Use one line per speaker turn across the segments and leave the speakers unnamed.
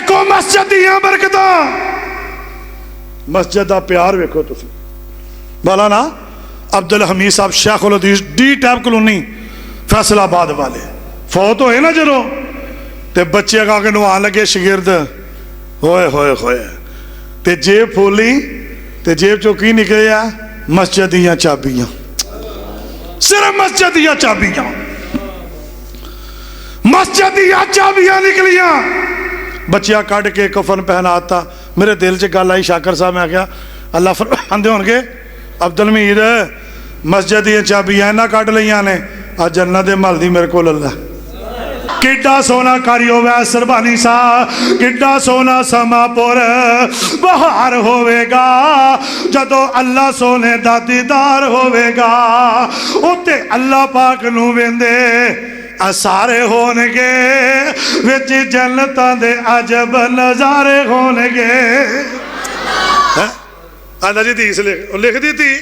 ویکھو مسجد دیاں برکتاں، مسجد دا پیار ویکھو تسی۔ مولانا عبد الحمید صاحب شیخ الحدیث ڈی ٹیپ کلونی فیصل آباد والے فوت ہوئے نا جدوں تے بچے آ کے نوان لگے شگرد، ہوئے ہوئے ہوئے تے جیب پھولی تے جیب چوں کی نکلیا؟ مسجد دیاں چابیاں، صرف مسجد دیاں چابیاں، مسجد دیاں چابیاں نکلیاں۔ بچیاں کٹ کے کفن پہناتا۔ میرے دل سے گل آئی شاکر صاحب، میں کہا اللہ فرماندے ہون گے عبد الحمید مسجد دیاں چابیاں نہ کٹ لیاں نے، آج جنت دے مل دی میرے کو اللہ۔ کڈا سونا کاری ہوئے سربانی سا، کڈا سونا سما پور بہار ہوئے گا، جدو اللہ سونے دا دیدار ہوئے گا، اتے اللہ پاک نو ویندے سارے ہونگے، وچ جنتاں دے عجب نظارے ہونگے۔ اللہ جی دیس لکھ دی تھی،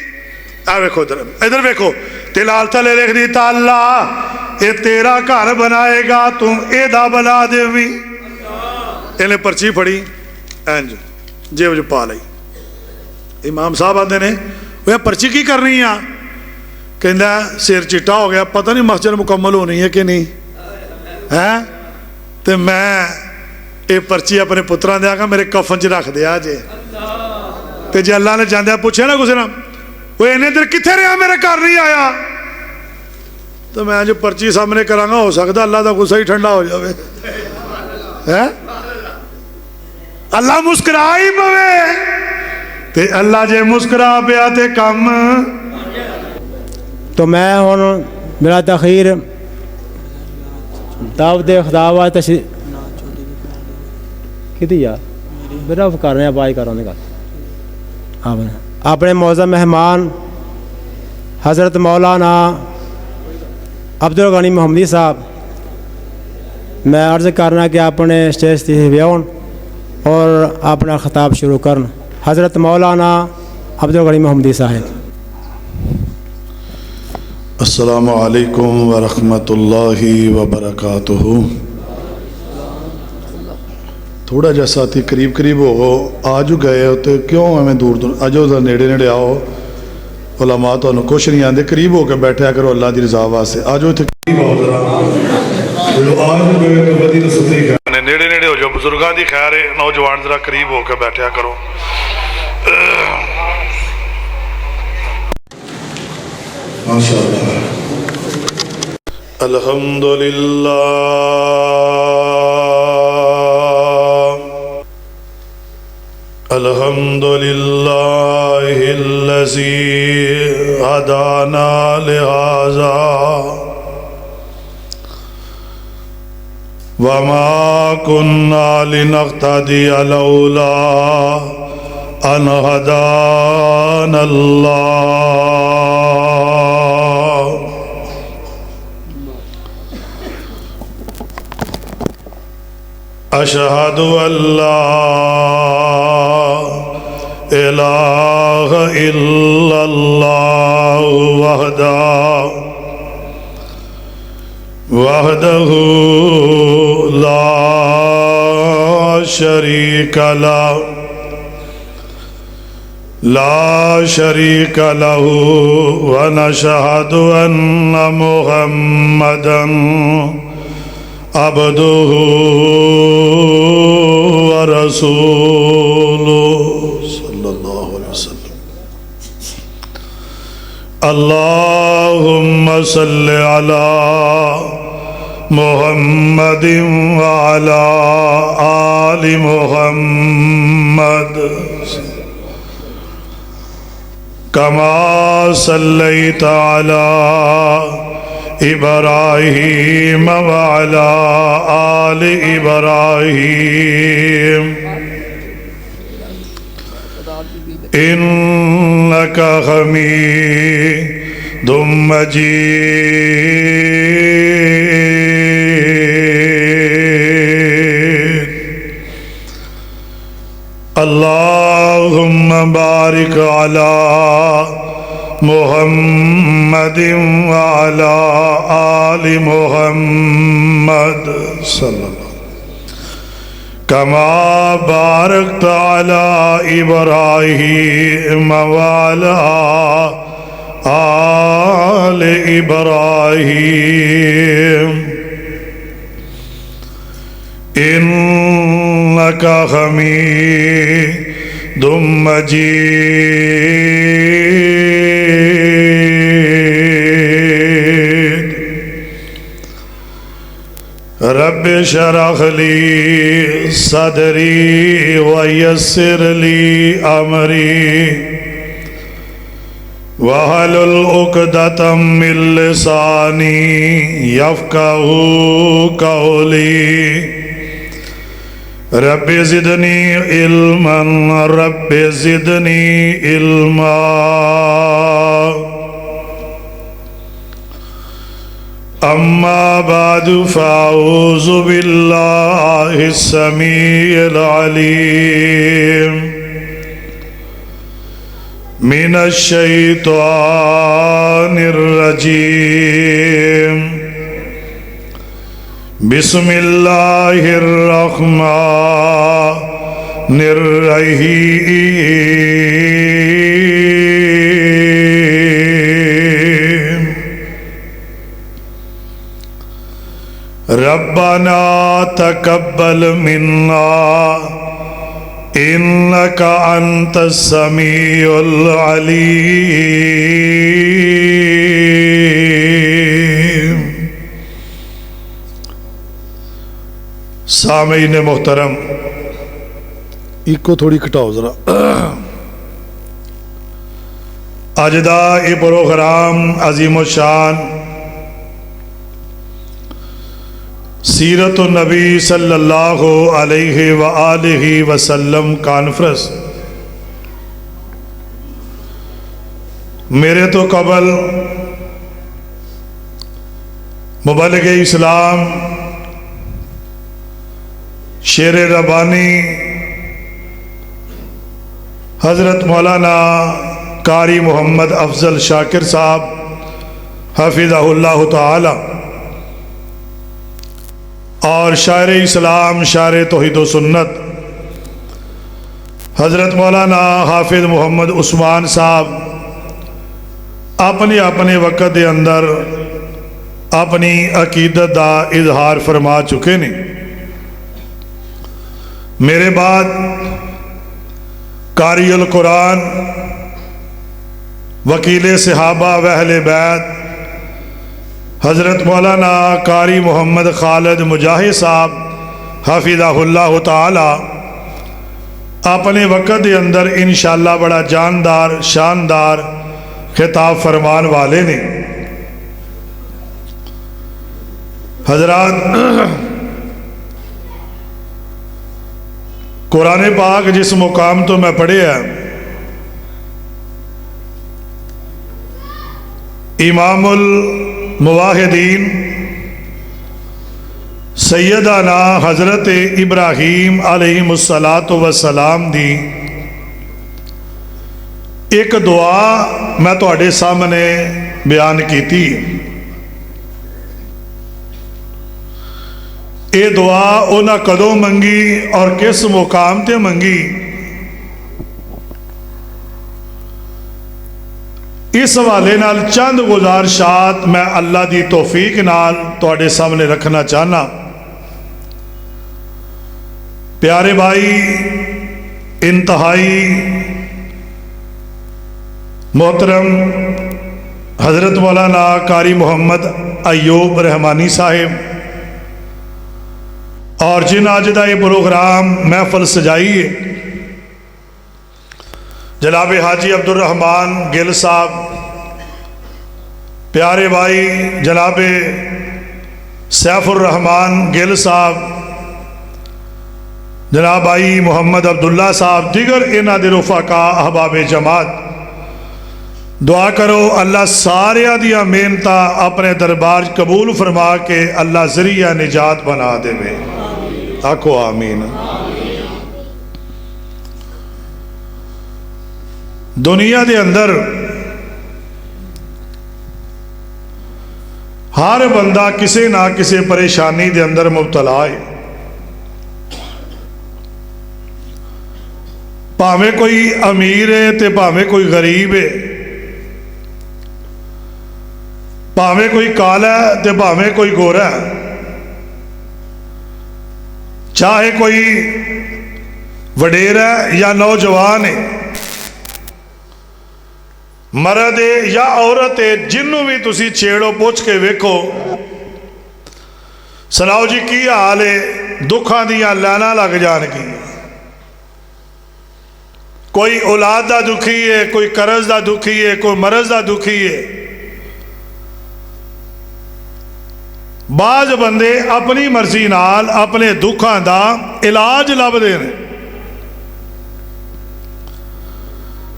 ویکھو ادھر ویکھو، تلال تلے لکھ دیتا اللہ اے تیرا گھر بنائے گا، تم اے دا بنا دے بھی۔ انہیں پرچی پڑھی اینج جیب جو پا لئی۔ امام صاحب آدھے نے وہ پرچی کی کرنی ہے؟ کہندہ سیر چٹا ہو گیا، پتہ نہیں مسجد مکمل ہونی ہے کہ نہیں ہے، تو میں اے پرچی اپنے پتران دیا گا میرے کفن چ رکھ دیا جے، تے جے اللہ نے جاندیا پوچھے نا کسی نے وہ انہیں دیر کتھے رہا میرے گھر نہیں آیا، تو میں جو پرچی سامنے کرانگا ہو سکتا اللہ دا غصہ ہی ٹھنڈا ہو جاوے، اللہ مسکرائی پوے تے اللہ جے مسکرا پیا تے کم۔
تو میں ہون میرا تخیر دعوت خداوہ تشریف کتی یار میرا کر رہے ہیں بائی کر رہے ہیں اپنے معظم مہمان حضرت مولانا عبد الغنی محمدی صاحب، میں عرض کرنا کہ اپنے اسٹیج تے بیاون اور اپنا خطاب شروع کرن۔ حضرت مولانا عبد الغنی محمدی صاحب۔
السلام علیکم ورحمۃ اللہ وبرکاتہ۔ تھوڑا جا ساتھی قریب قریب ہو، آجو گئے ہو تو کیوں ہمیں دور دور آجو ذرا نیڑے نیڑے آؤ، علماء تو انہوں کچھ نہیں آندے، قریب ہو کے بیٹھے کرو اللہ دی رضا واسطے، آجو اتنے قریب ہو ذرا آجو گئے تو بدی تو ستری خیر نیڑے نیڑے ہو جو بزرگاں دی خیر ہے، نوجوان ذرا قریب ہو کے بیٹھے کرو۔ ماشاءاللہ الحمدللہ الحمدللہ الذی ہدانا لہذا وما كنا لنهتدي لولا ان هدانا اللہ۔ اشہد ان لا الہ الا اللہ وحدہ لا شریک لہ ونشہد ان محمدا عبدہ ورسولہ صلی اللہ علیہ وسلم۔ اللہم صلی علی محمد وعلی آل محمد کما صلیت علی ابراہیم وعلی آل ابراہیم انک حمید مجید۔ اللہم بارک علی محمد وعلی آل محمد صلی اللہ كما باركت على إبراهيم وعلى آل إبراهيم إنك حميد مجيد رب اشرح لي صدري ويسر لي أمري واحلل عقدة من لساني يفقهوا قولي رب زدني علما رب زدني علما أما بعد فأعوذ بالله السميع العليم من الشيطان الرجيم بسم الله الرحمن الرحيم ربنا تقبل منا إنك أنت السميع العليم. سامعین محترم،
ایک کو تھوڑی کٹاؤ ذرا.
اج دا یہ پروگرام عظیم الشان سیرت النبی صلی اللہ علیہ وآلہ وسلم کانفرنس میرے تو قبل مبلغ اسلام شیر ربانی حضرت مولانا قاری محمد افضل شاکر صاحب حفظہ اللہ تعالی اور شاعر اسلام شاعر توحید و سنت حضرت مولانا حافظ محمد عثمان صاحب اپنے اپنے وقت دے اندر اپنی عقیدت دا اظہار فرما چکے نے. میرے بعد قاری القرآن وکیل صحابہ و اہل بیت حضرت مولانا قاری محمد خالد مجاہد صاحب حفظہ اللہ تعالی اپنے وقت دے اندر انشاءاللہ بڑا جاندار شاندار خطاب فرمان والے نے. حضرات، قرآن پاک جس مقام تو میں پڑھے ہے، امام المواحدین سیدنا حضرت ابراہیم علیہ السلام دی ایک دعا میں تواڈے سامنے بیان کیتی. اے دعا انہاں کدوں منگی اور کس مقام تے منگی، اس حوالے نال چند گزارشات میں اللہ دی توفیق نال تواڈے سامنے رکھنا چاہنا. پیارے بھائی، انتہائی محترم حضرت مولانا قاری محمد ایوب رحمانی صاحب اور جن آج دا یہ پروگرام محفل سجائی ہے، جناب حاجی عبد الرحمن گل صاحب، پیارے بھائی جناب سیف الرحمن گل صاحب، جناب بھائی محمد عبداللہ صاحب، دیگر انہاں دے رفقا احباب جماعت، دعا کرو اللہ سارے دیا محنتاں اپنے دربار قبول فرما کے اللہ ذریعہ نجات بنا دے. آکھو آمین. دنیا دے اندر ہر بندہ کسی نہ کسی پریشانی دے اندر مبتلا ہے. ਭਾਵੇਂ ਕੋਈ ਅਮੀਰ ਹੈ ਤੇ ਭਾਵੇਂ ਕੋਈ ਗਰੀਬ ਹੈ, ਭਾਵੇਂ ਕੋਈ ਕਾਲਾ ਹੈ ਤੇ ਭਾਵੇਂ ਕੋਈ ਗੋਰਾ ਹੈ, ਚਾਹੇ ਕੋਈ ਵਡੇਰਾ ਹੈ ਜਾਂ ਨੌਜਵਾਨ ਹੈ, ਮਰਦ ਹੈ ਜਾਂ ਔਰਤ ਹੈ, ਜਿਹਨੂੰ ਵੀ ਤੁਸੀਂ ਛੇੜੋ ਪੁੱਛ ਕੇ ਵੇਖੋ, ਸੁਣਾਓ ਜੀ ਕੀ ਹਾਲ ਹੈ, ਦੁੱਖਾਂ ਦੀਆਂ ਲਾਈਨਾਂ ਲੱਗ ਜਾਣਗੀਆਂ। ਕੋਈ ਔਲਾਦ ਦਾ ਦੁਖੀ ਹੈ, ਕੋਈ ਕਰਜ਼ ਦਾ ਦੁਖੀ ਹੈ, ਕੋਈ ਮਰਜ਼ ਦਾ ਦੁਖੀ ਹੈ। ਬਾਜ਼ ਬੰਦੇ ਆਪਣੀ ਮਰਜ਼ੀ ਨਾਲ ਆਪਣੇ ਦੁੱਖਾਂ ਦਾ ਇਲਾਜ ਲੱਭਦੇ ਨੇ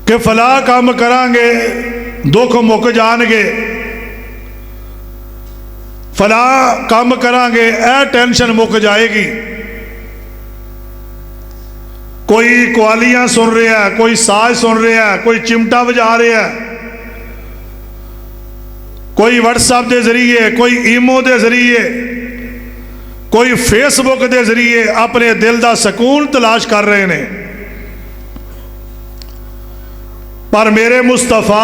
ਕਿ ਫਲਾਹ ਕੰਮ ਕਰਾਂਗੇ ਦੁੱਖ ਮੁੱਕ ਜਾਣਗੇ, ਫਲਾਹ ਕੰਮ ਕਰਾਂਗੇ ਇਹ ਟੈਨਸ਼ਨ ਮੁੱਕ ਜਾਏਗੀ। ਕੋਈ ਕਵਾਲੀਆਂ ਸੁਣ ਰਿਹਾ, ਕੋਈ ਸਾਜ਼ ਸੁਣ ਰਿਹਾ, ਕੋਈ ਚਿਮਟਾ ਵਜਾ ਰਿਹਾ, ਕੋਈ WhatsApp ਦੇ ਜ਼ਰੀਏ, ਕੋਈ ਈਮੋ ਦੇ ਜ਼ਰੀਏ, ਕੋਈ ਫੇਸਬੁੱਕ ਦੇ ਜ਼ਰੀਏ ਆਪਣੇ ਦਿਲ ਦਾ ਸਕੂਨ ਤਲਾਸ਼ ਕਰ ਰਹੇ ਨੇ। ਪਰ ਮੇਰੇ ਮੁਸਤਫਾ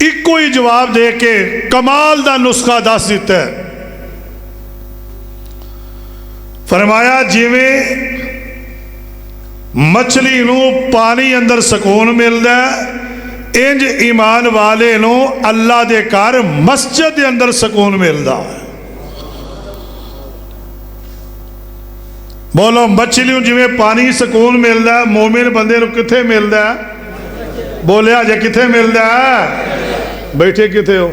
ਇੱਕੋ ਹੀ ਜਵਾਬ ਦੇ ਕੇ ਕਮਾਲ ਦਾ ਨੁਸਖਾ ਦੱਸ ਦਿੱਤਾ ਹੈ। ਫਰਮਾਇਆ ਜਿਵੇਂ ਮੱਛਲੀ ਨੂੰ ਪਾਣੀ ਅੰਦਰ ਸਕੂਨ ਮਿਲਦਾ ਹੈ, ਇੰਜ ਈਮਾਨ ਵਾਲੇ ਨੂੰ ਅੱਲਾ ਦੇ ਘਰ ਮਸਜਿਦ ਦੇ ਅੰਦਰ ਸਕੂਨ ਮਿਲਦਾ ਹੈ। ਬੋਲੋ, ਮੱਛਲੀ ਨੂੰ ਜਿਵੇਂ ਪਾਣੀ ਸਕੂਨ ਮਿਲਦਾ ਹੈ, ਮੋਮਿਨ ਬੰਦੇ ਨੂੰ ਕਿੱਥੇ ਮਿਲਦਾ ਹੈ? ਬੋਲਿਆ ਜੇ ਕਿੱਥੇ ਮਿਲਦਾ ਹੈ? ਬੈਠੇ ਕਿੱਥੇ ਹੋ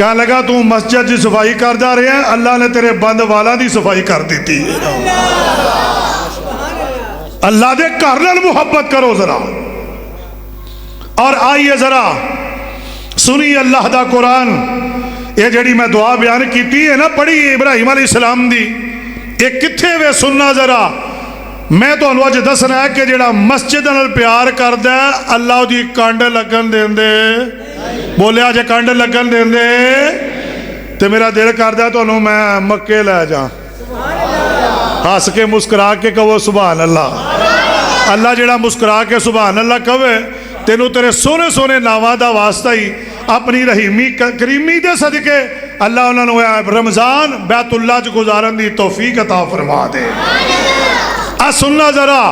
کہنے لگا تو مسجد کی صفائی کر جا رہے ہیں، اللہ نے تیرے بند والا دی صفائی کر دیتی ہے۔ اللہ دے گھر نال محبت کرو ذرا۔ اور آئیے ذرا سنی اللہ دا قرآن، یہ جڑی میں دعا بیان کیتی ہے نا پڑھی ابراہیم علیہ السلام دی، یہ کتھے وے سننا ذرا۔ میں تو انہوں اج دسنا ہے کہ جڑا مسجد نال پیار کردا ہے اللہ دی کانڈ لگن دیندے، بولیا جے کانڈ لگن دیندے تے میرا دل کردا ہے تو انہوں میں مکے لے جاں، ہس کے مسکرا کے کہو سبحان اللہ۔ اللہ جڑا مسکرا کے سبحان اللہ کہوے تینوں تیرے سونے سونے ناواں دا واسطہ ہی اپنی رحیمی کریمی دے صدقے اللہ انہوں نے رمضان بیت اللہ چ گزارن دی توفیق عطا فرما دے۔ سننا ذرا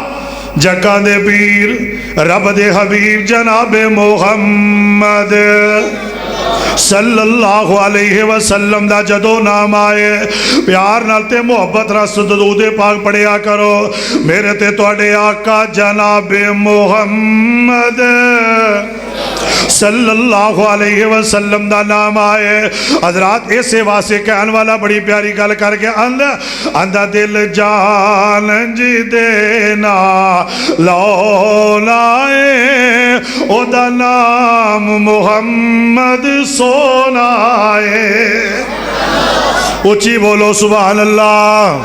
جگہ دے پیر رب دے حبیب جناب محمد صلی اللہ علیہ وسلم دا جدو نام آئے پیار نالتے محبت رس درود پاک پڑھیا کرو۔ میرے تے توڑے آقا جناب محمد صلی اللہ علیہ وسلم دا نام آئے حضرات ایسے واسے کہن والا بڑی پیاری گل کر کے اندہ دل جان جی دینا لونائے او دا نام محمد سونائے۔ اچھی بولو سبحان اللہ،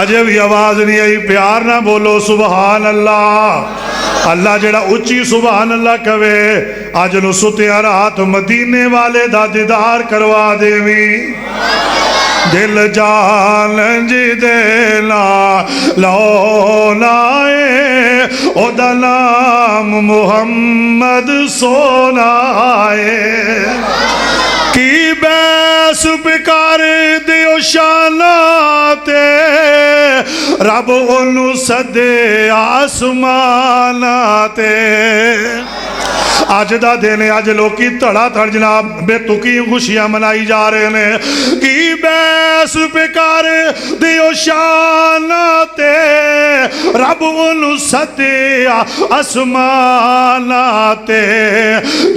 اجے بھی آواز نہیں آئی، پیار نہ بولو سبحان اللہ۔ اللہ جڑا اچھی سبحان اللہ کہوے آج نو ستیا رات مدینے والے دا دیدار کروا دیویں۔ دل جان جی دینا لونائے او دا نام محمد سونائے۔ کی بیس بکار دیو شاناتے رب انو صدے آسماناتے۔ آج دا دینے آج لوکی تڑا تڑ جناب بے تکی خوشیاں منائی جا رہے ہیں۔ کی بیس بکار دیو شاناتے رب انو صدے آسماناتے۔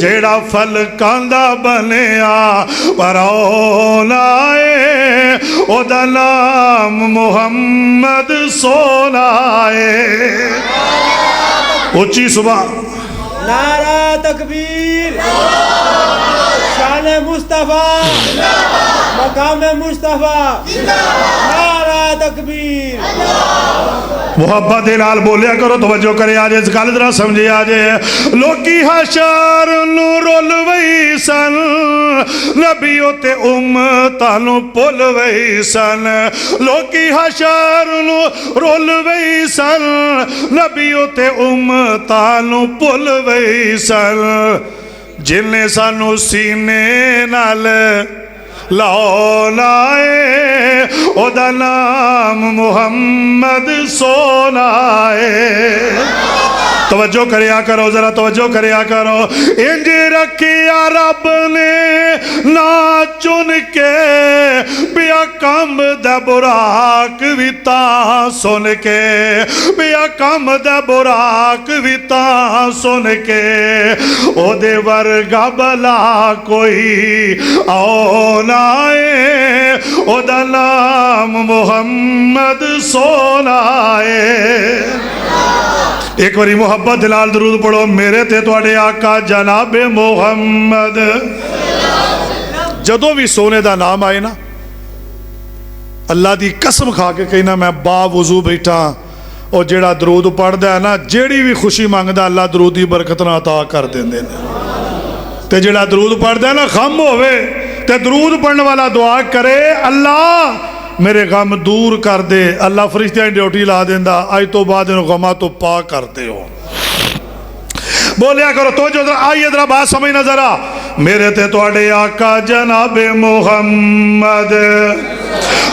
جیڑا فلکان دا بنیا پرونائے او دا نام محمد سونائے۔ اچھی صبح
نعرہ تکبیر، شان مصطفیٰ، مقام مصطفیٰ، نعرہ تکبیر۔
محبت دلال بولیا کرو، توجہ کرے آجے اس گل ذرا سمجھے آجے۔ لوکی حشر نو رول وئی سن نبیوں تے امتاں نو پل وئی سن۔ لوکی حشر نو رول وئی سن نبیوں تے امتاں نو پل وئی سن۔ جن نے سانو سینے نال لونائے او دا نام محمد سونائے۔ توجہ کریا کرو ذرا، توجہ کریا کرو۔ انج رکھیا رب نے نا چن کے بیا کم دا براق بھی تاں سن کے، بیا کم دا براق بھی تاں سن کے۔ او دے ورگا بلا کوئی آنائے او دا نام محمد سونائے۔ ایک باری محبت دلال درود پڑھو، میرے تے توڑے آقا جناب محمد۔ جدو بھی سونے دا نام آئے نا اللہ دی قسم کھا کے کہنا میں با وضو بیٹھا اور جیڑا درود پڑھ دا ہے نا جیڑی بھی خوشی مانگ دا اللہ درود دی برکت نہ عطا کر دیں دے۔ تے جیڑا درود پڑھ دا ہے نا خم ہوئے تے درود پڑھنے والا دعا کرے اللہ میرے غم دور کر دے، اللہ فرشتیاں ڈیوٹی لا دیندہ آج تو بعد انہوں غمہ تو پاک کرتے ہو۔ بولیا کرو تو جو آئیے ذرا بات سمجھنا ذرا، میرے تے توڑے آقا جناب محمد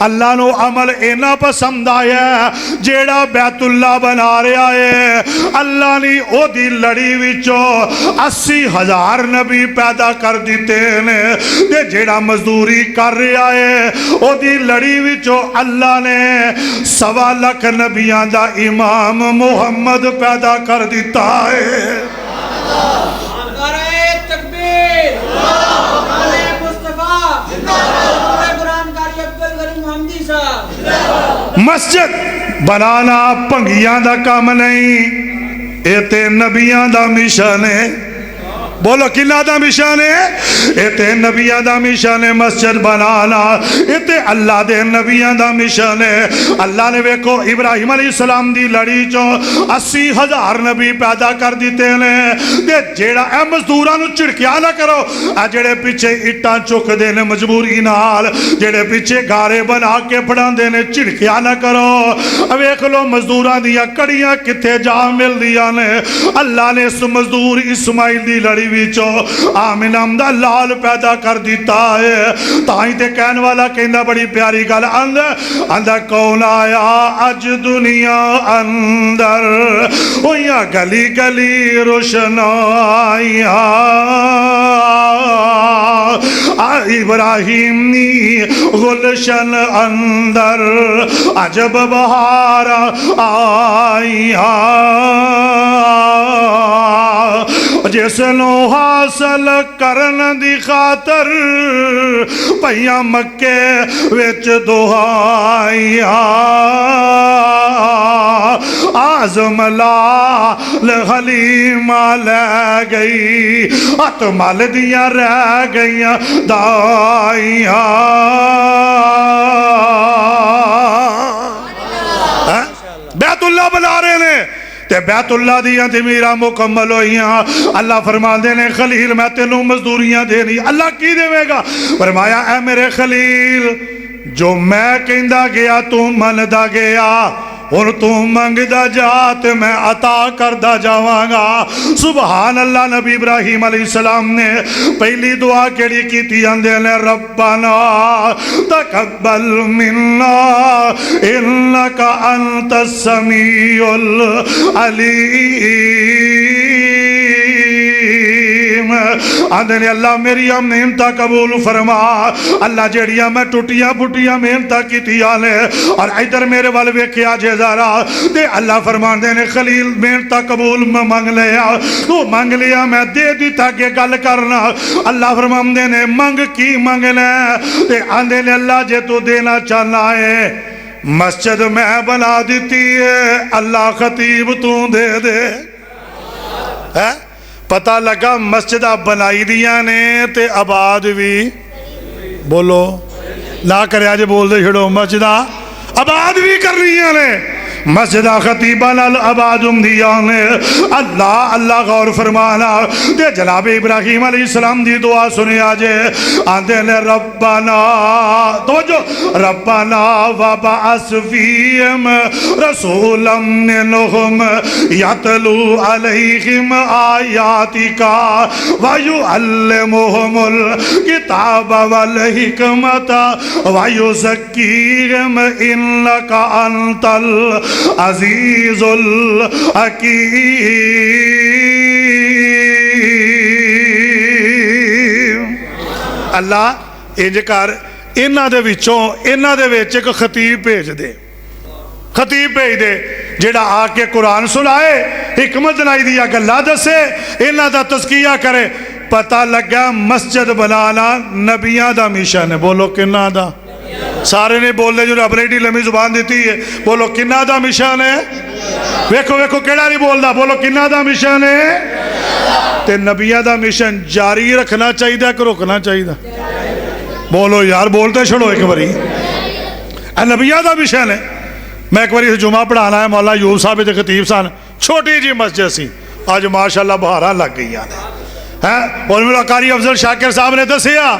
اللہ نو عمل اینا پسند آیا جیڑا بیت اللہ بنا رہا ہے اللہ نے او دی لڑی وچو 80,000 نبی پیدا کر دیتے نے تے جیڑا مزدوری کر رہا ہے او دی لڑی وچو اللہ نے 1.25 لاکھ نبیان دا امام محمد پیدا کر دیتا ہے مسجد بنانا پنگیاں دا کام نہیں اے تے نبیاں دا مشن ہے بولو کنا دا مشن ہے اے تے نبیاں دا مشن ہے مسجد بنانا اے تے اللہ دے نبیاں دا مشن ہے اللہ نے ویکھو ابراہیم علیہ السلام دی لڑی چو 80,000 نبی پیدا کر دیتے ہیں تے جیڑا اے مزدوراں نو چڑکیا نہ کرو اے جیڑے پیچھے اٹاں چک دے نے مجبوری نال جیڑے پیچھے گارے بنا کے پڑھان دے نے چڑکیا نہ کرو ویکھ لو مزدوراں دیا کڑیاں کتے جا مل دیا نے اللہ نے اس مزدور اسماعیل دی لڑی وچو آمنہ دا لال پیدا کر دیتا ہے تائیں تے کہن والا کہندہ بڑی پیاری گل اندر کون آیا اج دنیا اندر اویا گلی گلی روشنائیاں ابراہیم نی گلشن اندر عجب بہار آئیاں جس نو حاصل کرن دی خاطر پہیاں مکے وچ دعائیاں آزم لال حلیمہ لے گئی اتمال دیاں رہ گئیاں دائیاں بیت اللہ بنا رہے نے تے بیت اللہ دیاں تے میرا مکمل ہوئیاں اللہ فرما دینے خلیل میں تینوں مزدوریاں دینی اللہ کی دے گا فرمایا اے میرے خلیل جو میں کہندہ گیا تو مندہ گیا اور تو منگدہ جات میں عطا کردہ جاواں گا سبحان اللہ نبی ابراہیم علیہ السلام نے پہلی دعا کیڑی کی تھی اندے نے ربنا تقبل منا انکا انت السمیع العلیم آندے نے اللہ میری محنتہ قبول فرما اللہ جیڑیاں میں ٹوٹیاں پھٹیاں محنتہ کی تھی آنے اور ادھر میرے والوے کیا جیزارہ دے اللہ فرمان دینے خلیل محنتہ قبول میں مانگ لیا تو مانگ لیا میں دے دیتا کہ گل کرنا اللہ فرمان دینے مانگ کی مانگ لے دے آندے نے اللہ جے تو دینا چاہنا ہے مسجد میں بنا دیتی ہے اللہ خطیب تو دے دے پتہ لگا مسجدہ بنائی دیا نے تے آباد بھی بولو نہ کرے آج بول دے چھڑو مسجدہ آباد بھی کر رہی ہیں مسجدہ خطیبان العبادم دیانے اللہ اللہ غور فرمانا دے جناب ابراہیم علیہ السلام دی دعا سنے آجے آندے نے ربنا توجہ ربنا وبعث فیہم رسولا منہم یتلو علیہم آیاتکا ویعلمہم الکتاب والحکمت ویزکیہم انکا انت عزیز الحکیم اللہ انج کر انہاں دے وچوں انہاں دے وچ ایک خطیب بھیج دے جیڑا آ کے قرآن سنائے حکمت نائی دیا گلہ دسے انہاں دا تزکیہ کرے پتہ لگا مسجد بنانا نبیاں دا مشن ہے بولو کنہ دا سارے نے بول دے جو اپنے ایڈی لمحی زبان دیتی ہے بولو کنہ دا مشن ہے ویکھو ویکھو کیڑا نہیں بول دا بولو کنہ دا مشن ہے تے نبیہ دا مشن جاری رکھنا چاہیے کہ روکنا چاہیے بولو یار بولتے چھڑو ایک باری نبیہ دا مشن ہے میں ایک باری جمعہ پڑھانا ہے مولا یوب صاحب دے خطیب سان چھوٹی جی مسجد سی آج ماشاءاللہ بہارہ لگ گئی آنے اور میرا قاری افضل شاکر صاحب نے دسیا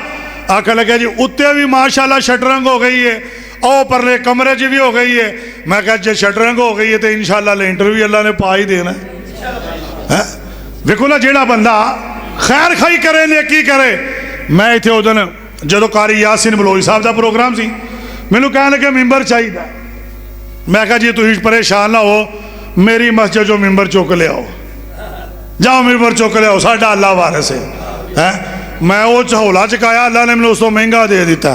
آکھا لگا جی اتے بھی ماشاءاللہ شٹرنگ ہو گئی ہے او پرلے کمرے جی بھی ہو گئی ہے میں کہا جی شٹرنگ ہو گئی ہے تو انشاءاللہ لینٹر بھی اللہ نے پا ہی دینا ہے ویکھو نا جیڑا بندہ خیر خائی کرے نیکی کرے میں ایتھے او دن جدو قاری یاسین بلوئی صاحب دا پروگرام سی مینوں کہن لگے ممبر چاہیے. میں کہا جی تسی پریشان نہ ہو, میری مسجد جو ممبر چک لے آؤ, جاؤ ممبر چک لے آؤ, ساڈا اللہ وارث ہے. میں وہ چہولا چکایا, اللہ نے مینوں اس تو مہنگا دے دیتا.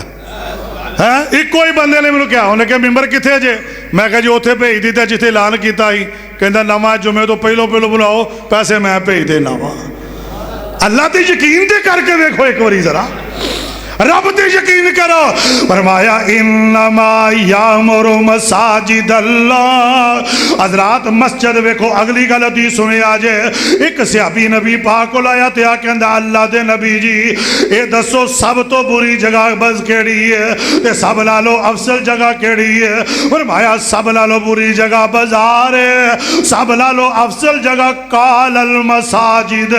ایک کوئی بندے نے مینوں کہا انہیں کہ ممبر کتنے جے؟ میں کہا جی اتنے بھیج دیتا جتنے اعلان کیتا ہی, کہندا نواں جمعے تو پہلو بلاؤ, پیسے میں بھیج دینا وا. اللہ تے یقین تے کر کے دیکھو ایک باری ذرا, رب تے یقین کرو. فرمایا انما یامر مساجد اللہ. حضرات مسجد ویکھو, اگلی گل حدیث سنے آجے. ایک صحابی نبی پاک کو لایا تے آکھندا اللہ دے نبی جی اے دسو سب تو بری جگہ بس کیڑی ہے تے سب نالو افضل جگہ کیڑی ہے؟ فرمایا سب نالو بری جگہ بازار ہے, سب نالو افضل جگہ قال المساجد.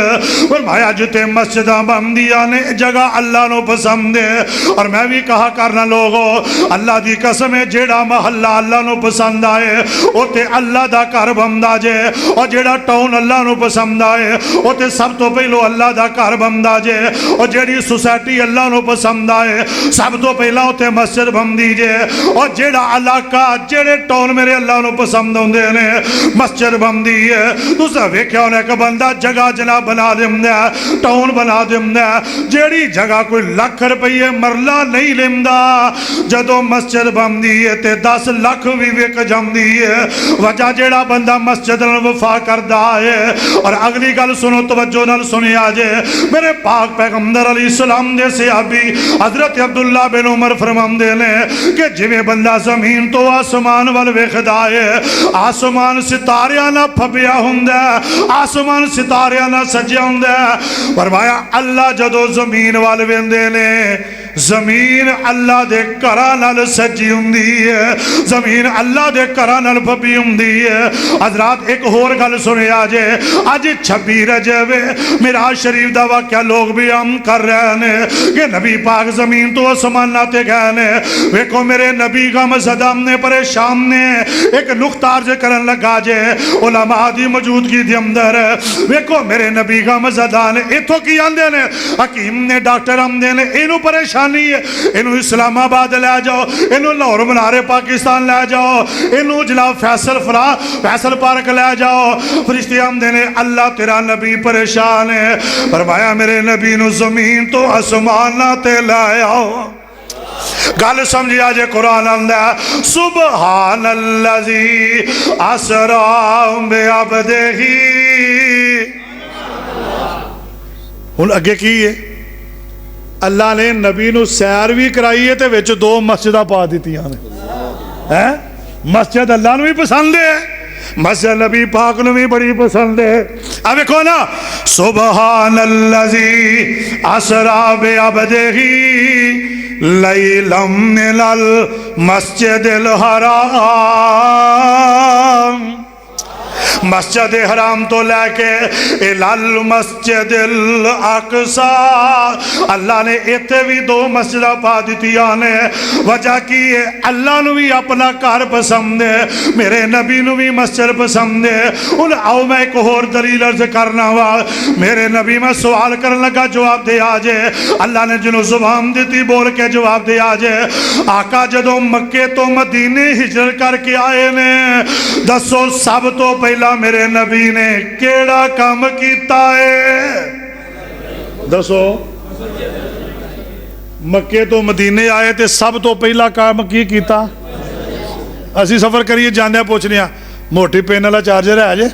فرمایا جتے مسجداں بندیاں نے جگہ اللہ نو پسند. اور میں بھی کہا کرنا لوگو, اللہ دی قسم ہے جیڑا محلہ اللہ نو پسند آئے اوتے اللہ دا گھر بندا جے, اور جیڑا ٹاؤن اللہ نو پسند آئے اوتے سب تو پہلو اللہ دا گھر بندا جے, اور جیڑی سوسائٹی اللہ نو پسند آئے سب تو پہلا اوتے مسجد بندی جے, اور جیڑا علاقہ جیڑے ٹاؤن میرے اللہ نو پسند ہوندے نے مسجد بندی ہے. تساں ویکھیا ہونا کہ بندہ جگہ جناب بنا دیندا, ٹاؤن بنا دیندا, جیڑی جگہ کوئی لاکھ روپیے مرلہ نہیں لیندہ, جدو مسجد بندی ہے تے 10 لاکھ بھی وک جاندی ہے. وجہ جیڑا بندہ مسجد نال وفا کردا ہے. اور اگلی گل سنو, توجہ نال سنی آجے. میرے پاک پیغمبر علیہ السلام دے صحابی حضرت عبداللہ بن عمر فرماندے نے کہ جویں بندہ زمین تو آسمان وال ویکھدا ہے, آسمان ستاریاں نال پھبیا ہوندا ہے, آسمان ستاریاں نال سجیا ہوندا ہے. فرمایا اللہ جدو زمین وال ویندے نے زمین اللہ دے گھراں نال سجی ہوندی ہے, زمین اللہ دے گھراں نال پھبی ہوندی ہے. حضرات ایک اور گل سنے آجے. اج 26 رجب معراج شریف دا واقعہ لوگ بھی عام کر رہے ہیں کہ نبی پاک زمین تو آسماناں تے گئے نے. ویکھو میرے نبی غم زدہ نے پریشان نے ایک نقطہ عرض کرن لگا جے علماء دی موجودگی دے اندر. ویکھو میرے نبی غم زدہ نے ایتھوں کی آندے نے, حکیم نے ڈاکٹر آندے نے, اینو پریشانی ہے, اینو اسلام آباد لے جاؤ, اینو لاہور منارے پاکستان لے جاؤ, اینو جناب فیصل پارک لے جاؤ. فرشتے آمدے نے اللہ تیرا نبی پریشان ہے. فرمایا میرے نبی نو زمین تو آسماناں تے لے آؤ. گل سمجھی آجے قرآن آندہ سبحان الذی اسرا بعبدہ. ہن اگے کی ہے؟ اللہ نے نبی نو سیر بھی کرائی ہے تے وچ 2 مسجدہ پا دیتیاں نے. مسجد اللہ نو بھی پسند ہے, مسجد نبی پاک نو بھی بڑی پسند ہے. اب دیکھو نا, سبحان الذی اسرا بعبدہ لیلا من المسجد الحرام. مسجد حرام تو لے کے المسجد الاقصی. اللہ نے ایتھے بھی 2 مسجدہ پا دیتیاں نے. وجہ کی ہے اللہ نو بھی اپنا گھر پسند ہے, میرے نبی نو بھی مسجد پسند ہے. ان آؤ میں ایک اور دلیل عرض کرنا وا. میرے نبی میں سوال کرنے لگا, جواب دے آجے. اللہ نے جنہوں زبان دیتی بول کے جواب دے آجے. آقا جدو مکے تو مدینے ہجرت کر کے آئے نے, دسو سب تو پہلا میرے نبی نے کیڑا کام کیتا ہے؟ دسو. مکے تو مدینے آئے تے سب تو پہلا کام کی کیتا؟ اسی سفر کریے جاندے پوچھنے ہیں موٹی پین والا چارجر ہے جے؟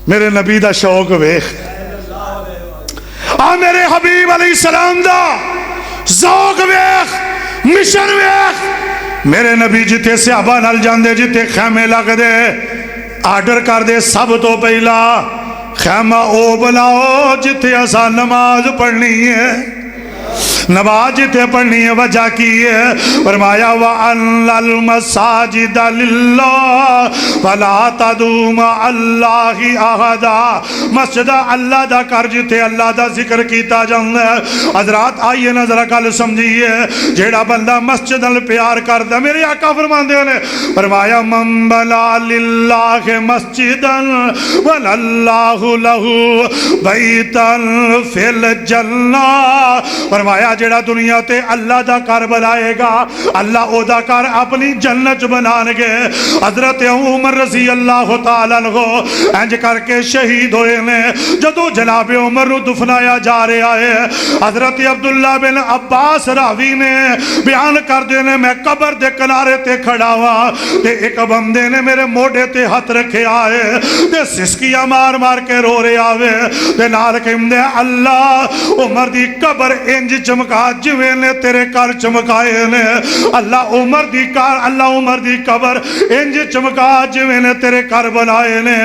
میرے نبی دا شوق ویخ, میرے حبیب علیہ السلام دا ذوق ویخ, مشن ویخ. میرے نبی جتے صحابہ نال جاندے, جتے خیمے لگ دے, آرڈر کر دے سب تو پہلا خیمہ او بناؤ جتے اسا نماز پڑھنی ہے. نماز جتے پڑھنی ہے وجہ کی ہے فرمایا وَأَنَّ الْمَسَاجِدَ لِلَّهِ فَلَا تَدْعُوا مَعَ اللَّهِ أَحَدًا مسجد اللہ دا کر جتے اللہ دا ذکر کیتا جاندہ ہے حضرات آئیے نظر گل سمجھیے جیڑا بندہ مسجد ال پیار کردہ میرے آقا فرماندے نے فرمایا من بنا للہ مسجدا بنا اللہ لہو بیتا فی الجنہ فرمایا جیڑا دنیا تے اللہ دا کر بنائے گا اللہ او دا کر اپنی جنت بنانگے حضرت عمر رضی اللہ تعالیٰ عنہ انج کر کے شہید ہوئے نے جدو جناب عمر نو دفنایا جا رہا ہے حضرت عبداللہ بن عباس راوی نے بیان کر دینے میں قبر دے کنارے تے کھڑا ہوا تے ایک بندے نے میرے موڑے تے ہاتھ رکھے آئے تے سسکیاں مار مار کے رو رہے آوے تے نال کہم دے اللہ عمر دی قبر انج چمکا جویں نے تیرے کار چمکائے نے اللہ عمر دی قبر انج چمکا جویں نے تیرے کار بنائے نے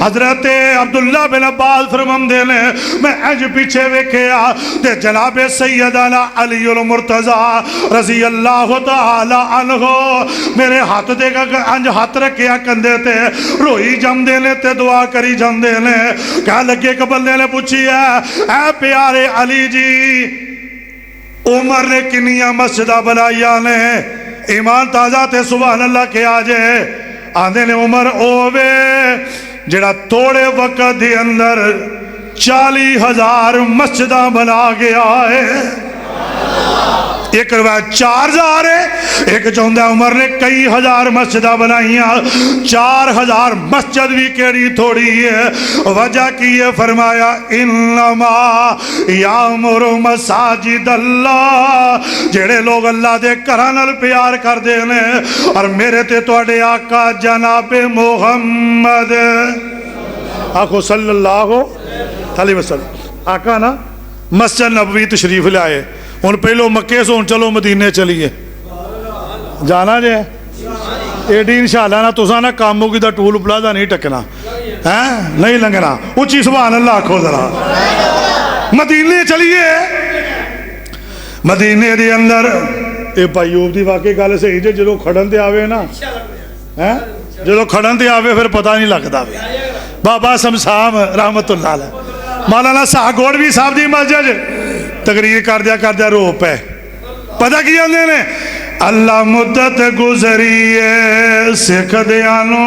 حضرت عبداللہ بن عباس فرماندے نے میں انج پیچھے ویکھیا تے جناب سیدنا علی المرتضی رضی اللہ تعالی عنہ میرے ہاتھ دے گا انج ہاتھ رکھیا کندے تے روئی جمدے نے تے دعا کری جمدے نے کہا لگے کہ بندے نے پوچھی ہے اے پیارے علی جی عمر نے کنیاں مسجدہ بنائیاں نے ایمان تازہ تے سبحان اللہ کے آجے آندے نے عمر اووے جڑا توڑے وقت دے اندر 40,000 مسجدہ بنا گیا ہے ایک روایت 4,000 ہے ایک چوندہ عمر نے کئی ہزار مسجدہ بنائیاں 4,000 مسجد بھی کیڑی تھوڑی ہے وجہ کی ہے فرمایا انما یامر مساجد اللہ جڑے لوگ اللہ دے کرانل پیار کر دینے اور میرے تے توڑے آقا جناب محمد آخو صلی اللہ علیہ وسلم آقا نا مسجد نبوی تشریف لے آئے ان پہلو مکے سے ان چلو مدینے چلیے جانا جے ایڈی انشاءاللہ نا تُسا نا کاموں کی دا ٹول پلازا نہیں ٹکنا نہیں لنگنا اچھی سبحان اللہ آکھو ذرا مدینے چلیے مدینے دی اندر اے پائیوب دی واقعی گالے سے ہی جلو کھڑن دے آوے نا جلو کھڑن دے آوے پھر پتہ نہیں لگتا بابا سمسام رحمت اللہ علیہ مولانا ساگوڑوی صاحب دی مسجد تقریر کر دیا رو پہ پتہ کیا اندے نے اللہ مدت گزریے سکھ دیانو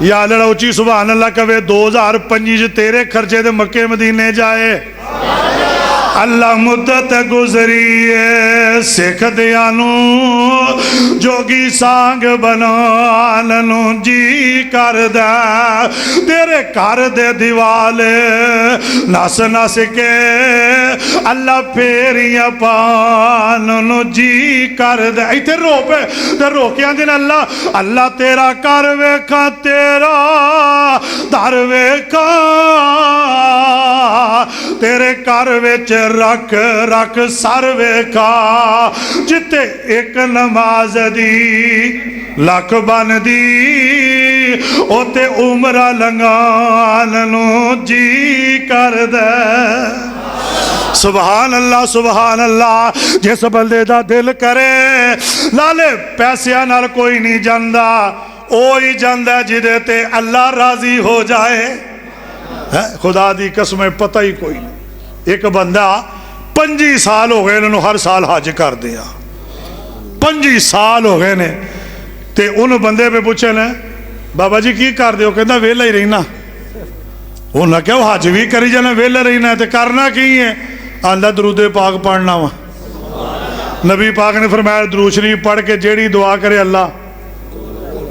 یا لڑا اچھی سبحان اللہ کہوے 2025 تیرے خرچے دے مکے مدینے جائے اللہ مدت گزریے سکھ دیانو جوگی سانگ بناننو جی کر دے تیرے کر دے دیوالے ناس ناس کے اللہ پیریاں پاننو جی کر دے ایتے رو پہ تے رو کیا دن اللہ تیرا کر ویکھا تیرا در ویکھا تیرے کر ویچ رکھ رکھ سر ویکھا جتے ایک نماز دی لکھ بن دی اوتے عمرہ لنگاننو جی کر دے سبحان اللہ جس بندے دا دل کرے لالے پیسیاں نال کوئی نہیں جاندہ اوہی جاندہ جدے تے اللہ راضی ہو جائے خدا دی قسمیں پتہ ہی کوئی نہیں ایک بندہ 25 سال ہو گئے انہوں ہر سال حج کر دیا 25 سال ہو گئے نے تے ان بندے پہ پوچھے نے بابا جی کی کر دے ہو کہنا ویلہ ہی رہنا انہوں نے کہا حج بھی کری جانا ویلہ رہنا ہے تے کرنا کی ہے آندہ درود پاک پڑھنا ہوا نبی پاک نے فرمایا درود شریف پڑھ کے جیڑی دعا کرے اللہ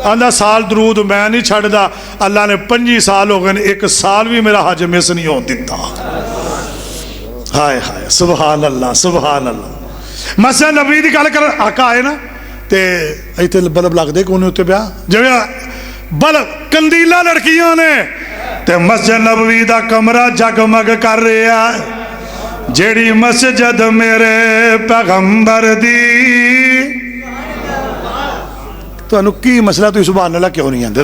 آندہ سال درود میں نہیں چھڑ دا اللہ نے 25 سال ہو گئے ایک سال بھی میرا حج مس نہیں ہو دیتا ہائے ہائے سبحان اللہ مسجد نبی دی گل کر آقا آئے نا تے ایتے بلب لگ دے کونے ہوتے بیا جو بلب کندیلہ لڑکیوں نے تے مسجد نبوی دا کمرہ جگمگ کر رہے ہیں جیڑی مسجد میرے پیغمبر دی تو انہوں کی مسئلہ تو سبحان اللہ کیوں نہیں آندے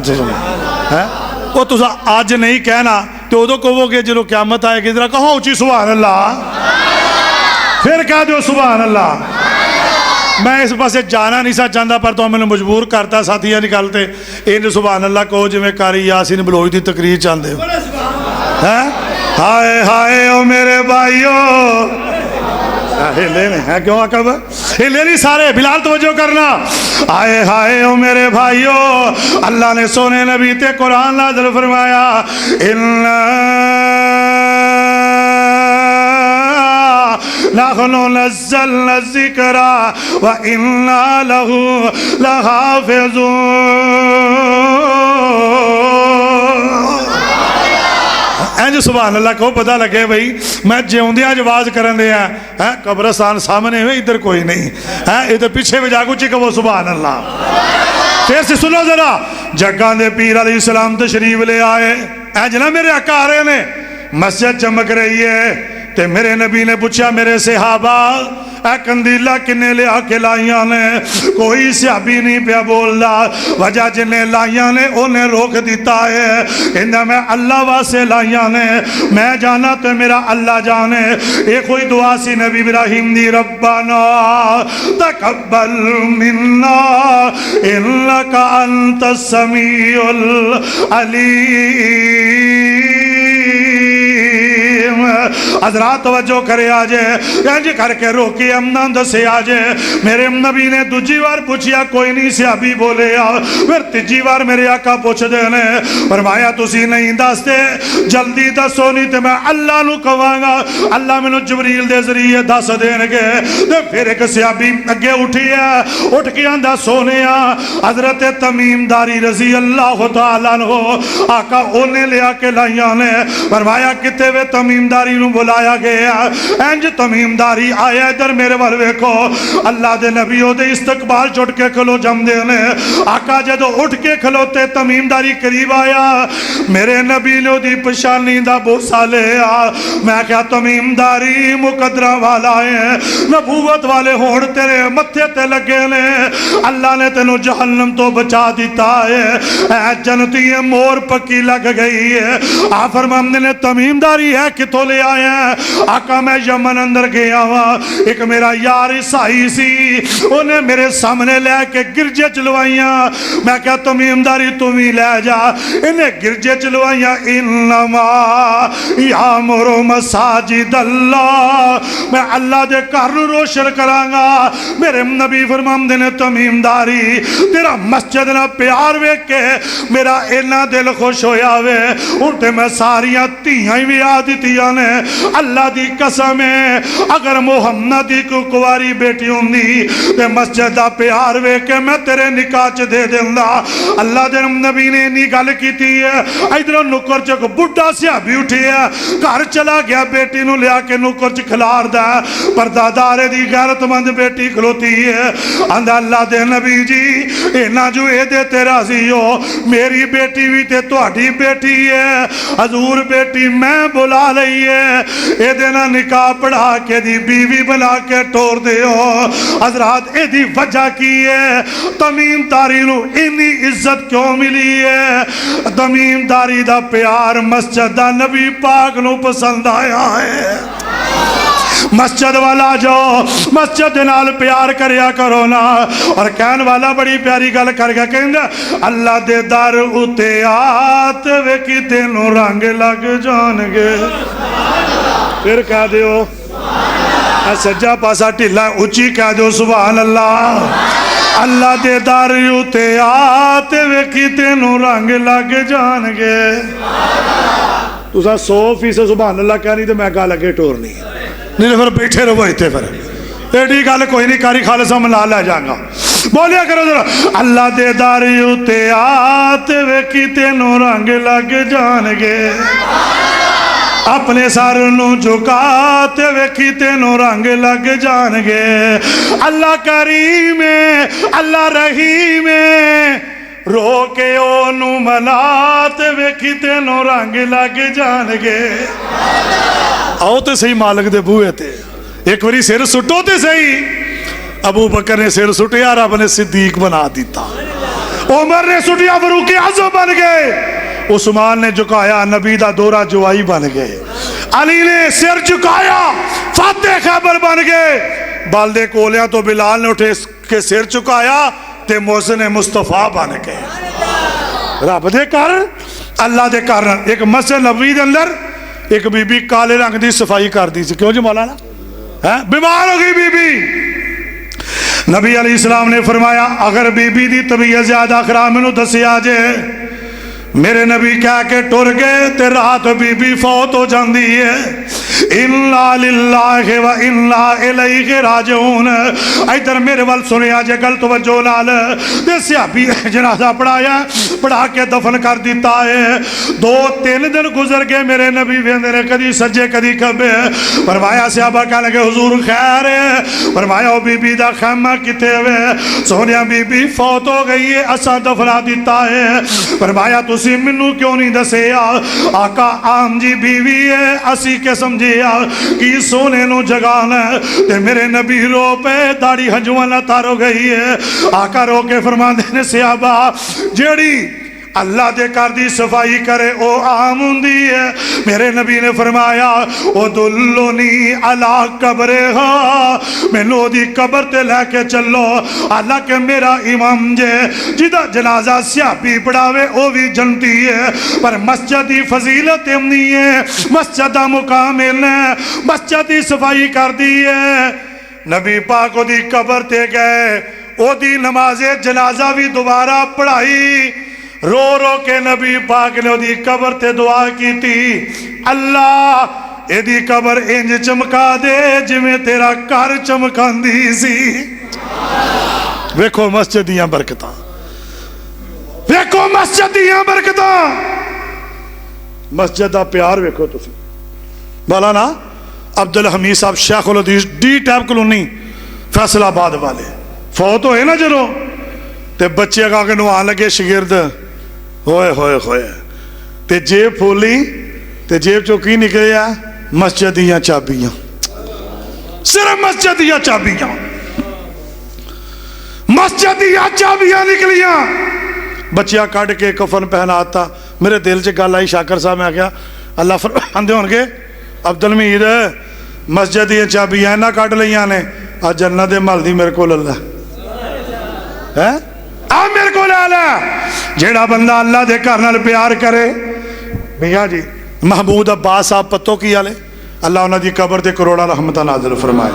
وہ تو آج نہیں کہنا تو ادو کہو گے جلو قیامت آئے گی ذرا کہو اچھی سبحان اللہ پھر کہہ دو سبحان اللہ. میں اس پاسے جانا نہیں سا چاہتا پر تو میں مجبور کرتا ساتھیاں نکالتے ان سبحان اللہ کہو جی میں قاری یاسین بلوچ دی تقریر چاہتے ہو. ہائے ہائے او میرے بھائیو ہلے نہیں ہے کیوں آقا ہلے نہیں سارے بلال توجہ کرنا. ہائے ہائے او میرے بھائیو اللہ نے سونے نبی تے قرآن نازل فرمایا نحن نزلنا الذکر وَإِنَّا لَهُ لَحَافِظُونَ. اینج سبحان اللہ کو پتہ لگے بھئی میں جیوندیاں آواز کرن دے ہیں قبرستان سامنے ہوئے ادھر کوئی نہیں ادھر پیچھے بھی جاگو چکا وہ سبحان اللہ. پھر سے سنو ذرا جگان دے پیر علیہ السلام تشریف لے آئے اینج نہ میرے آقا آ رہے نے مسجد چمک رہی ہے تے میرے نبی نے پوچھا میرے صحابہ اے کندیلہ کنے لے آکے لائیاں نے کوئی صحابی نہیں پیا بول دا وجہ جنہیں لائیاں نے انہیں روک دیتا ہے اندہ میں اللہ واسے لائیاں نے میں جانا تو میرا اللہ جانے ایک کوئی دعا سی نبی ابراہیم دی ربنا تقبل منا انکا انت السمیع العلیم. حضرات توجہ کرے آجے اینج کر کے روکی امنا دسے آجے میرے نبی نے دوجی بار پوچھیا کوئی نہیں صحابی بولے پھر تیجی بار میرے آقا پوچھ دینے فرمایا تسی نہیں دستے جلدی دسو نہیں تے میں اللہ نو کواں گا اللہ میں نو جبریل دے ذریعے دس دین گے. پھر ایک صحابی اگے اٹھی ہے اٹھ کے آندہ سونے حضرت تمیم داری رضی اللہ تعالیٰ عنہ آقا انہیں لے آکے لائیاں نے فرمایا کتے وے تمیم داری نو بلایا گیا اینج تمیم داری آیا ادھر میرے والوے کو اللہ دے نبیوں دے استقبال چھوٹ کے کھلو جم دینے آقا جدو اٹھ کے کھلوتے تمیم داری قریب آیا میرے نبی نے دی پشانی دا بوسا لیا میں کہا تمیم داری مقدرہ والا ہے نبوت والے ہوڑ تیرے متھے تے لگے نے اللہ نے تینو جہنم تو بچا دیتا ہے اے جنتی مور پکی لگ گئی ہے فرمانے نے تمیم داری ہے کتوں لے آئے ہیں آقا میں یمن اندر گیا ہوا ایک میرا یار عیسائی سی انہیں میرے سامنے لے کے گرجے چلوائیاں میں کہا تمیم داری تمہیں لے جا انہیں گرجے چلوائیاں انما یامر مساجد اللہ میں اللہ دے گھر روشن کرانگا میرے نبی فرماندے نے تمیم داری تیرا مسجد نہ پیار ویک کے میرا اینا دل خوش ہویا وے انتے میں ساریاں تیہاں بھی آدھتیاں نے اللہ دی قسم ہے اگر محمد دی کو کواری بیٹی ہوندی تے مسجد دا پیار وے کہ میں تیرے نکاح چ دے دیندا. اللہ دے نبی نے نہیں گل کیتی ہے ادھر نکر چ بڈھا صحابی اٹھی ہے گھر چلا گیا بیٹی نو لیا کے نکر چ کھلار دا پردادارے دی غیرت مند بیٹی کھلوتی ہے آندا اللہ دے نبی جی اینا جو اے دے تے راضی ہو میری بیٹی بھی تے تہاڈی بیٹی ہے حضور بیٹی میں بلا لئی ہے اے دینا نکاح پڑھا کے دی بیوی بنا کے ٹور دے ہو. حضرات اے دی وجہ کی ہے تمیم داری نو انی عزت کیوں ملی ہے تمیم داری دا پیار مسجد دا نبی پاک نو پسند آیا ہے. مسجد والا جو مسجد نال پیار کریا کرو نا اور کہن والا بڑی پیاری گل کر گیا کہیں اللہ دے در اتے آتے وے کی تینوں رنگ لگ جان گے. پھر کہہ دیو سجا پاسا ٹھلا اچھی کہہ دیو سبحان اللہ. اللہ دے در اتے آتے وے کی تینوں رنگ لگ جان گے. تو سا 100% سبحان اللہ کہنی تو میں کہا لگے ٹور نہیں نہیں پھر بیٹھے رہو ایتے پھر ایڈی گل کوئی نہیں کاری خالصہ ملا لے جاگا بولیا کرو ذرا اللہ دے داری اتے آتے وے کی تینوں رنگ لگ جان گے اپنے سر نو جھکاتے وے کی تینوں رنگ لگ جان گے. اللہ کریم اللہ رحیم رو کے اونو مناتے وے کی تینوں رنگ لگ جان گے. آؤ تے صحیح مالک دے بوئے تے ایک وری سیر سٹو تے صحیح ابو بکر نے سیر سٹیا رب نے صدیق بنا دیتا عمر نے سٹیا فاروق اعظم بن گئے عثمان نے جھکایا نبی دا دورہ جوائی بن گئے علی نے سر جھکایا، فاتح خیبر بن گئے۔ بالدے کولیاں تو بلال نے اٹھے کے سر چکایا تے محسن مصطفیٰ بن گئے۔ رب دے کر اللہ دے کر ایک مسجد نبوی دے اندر ایک بی بی کالے رنگ دی صفائی کر دی سی، کیوں جی مولانا؟ بیمار ہو گئی بی بی۔ نبی علیہ السلام نے فرمایا اگر بی بی دی طبیعت زیادہ خراب مینوں دسیا جے، میرے نبی کہہ کے ٹر گئے تے رات بی بی فوت ہو جاندی ہے۔ اِنَّا لِلَّهِ وَإِنَّا إِلَيْهِ راجعون۔ ادھر میرے وال سنیا جے گل توجہ نال، تے صحابی جنازہ پڑھایا، پڑھا کے دفن کر دیتا ہے۔ 2-3 دن گزر گئے، میرے نبی ویندے نے کدی سجے کدی کھبے۔ فرمایا صحابہ کہنے لگے حضور خیر ہے؟ فرمایا او بی بی دا خیمہ کتے ہوئے؟ سونیا بی بی فوت ہو گئی ہے، اساں دفنا دیتا ہے۔ فرمایا تسی منو کیوں نہیں دسیا؟ آقا عام جی بیوی ہے، اسی کے سمجھیا کہ سونے نو جگانا ہے۔ تے میرے نبی رو پہ داڑھی ہنجوانا تار ہو گئی ہے۔ آقا رو کے فرمان دینے صحابہ جیڑی اللہ دے کر دی صفائی کرے او عام ہوندی ہے۔ میرے نبی نے فرمایا او دلونی علی قبرہا، مینوں دی قبر تے لے کے چلو، حالانکہ میرا امام جے جدا جنازہ صحابی پڑھاوے او بھی جنتی ہے، پر مسجد دی فضیلت نہیں ہے، مسجد دا مقام ہے، مسجد دی صفائی کر دی ہے۔ نبی پاک او دی قبر تے گئے، او دی نماز جنازہ بھی دوبارہ پڑھائی۔ رو رو کے نبی پاک نے دی قبر تے دعا کی تھی، اللہ اے دی قبر انج چمکا دے جویں تیرا گھر چمکاندی سی۔ ویکھو مسجد دیاں برکتاں، ویکھو مسجد دیاں برکتاں، مسجد دا پیار ویکھو تسی۔ مولانا عبدالحمید صاحب شیخ الحدیث ڈی ٹیپ کلونی فیصل آباد والے فوت ہوئے نا جدوں، تے بچے کا کے نوان لگے شگرد، ہوئے ہوئے ہوئے تے جیب پھولی تے جیب چو کی نکلیا؟ مسجد دیاں چابیاں، صرف مسجد دیاں چابیاں، مسجد دیاں چابیاں نکلیاں۔ بچیاں کٹ کے کفن پہناتا۔ میرے دل سے گل آئی شاکر صاحب میں کیا اللہ فرماندے ہون گے عبدالمید مسجد دیاں چابیاں نہ کٹ لیاں نے، آ جنت دے مل دی میرے کو اللہ ہے، آ میرے کو لالا۔ جیڑا بندہ اللہ دے کرنال پیار کرے، میاں جی محمود عباس صاحب پتو کی آلے اللہ انہاں دی قبر دے کروڑا رحمتہ نازل فرمائے۔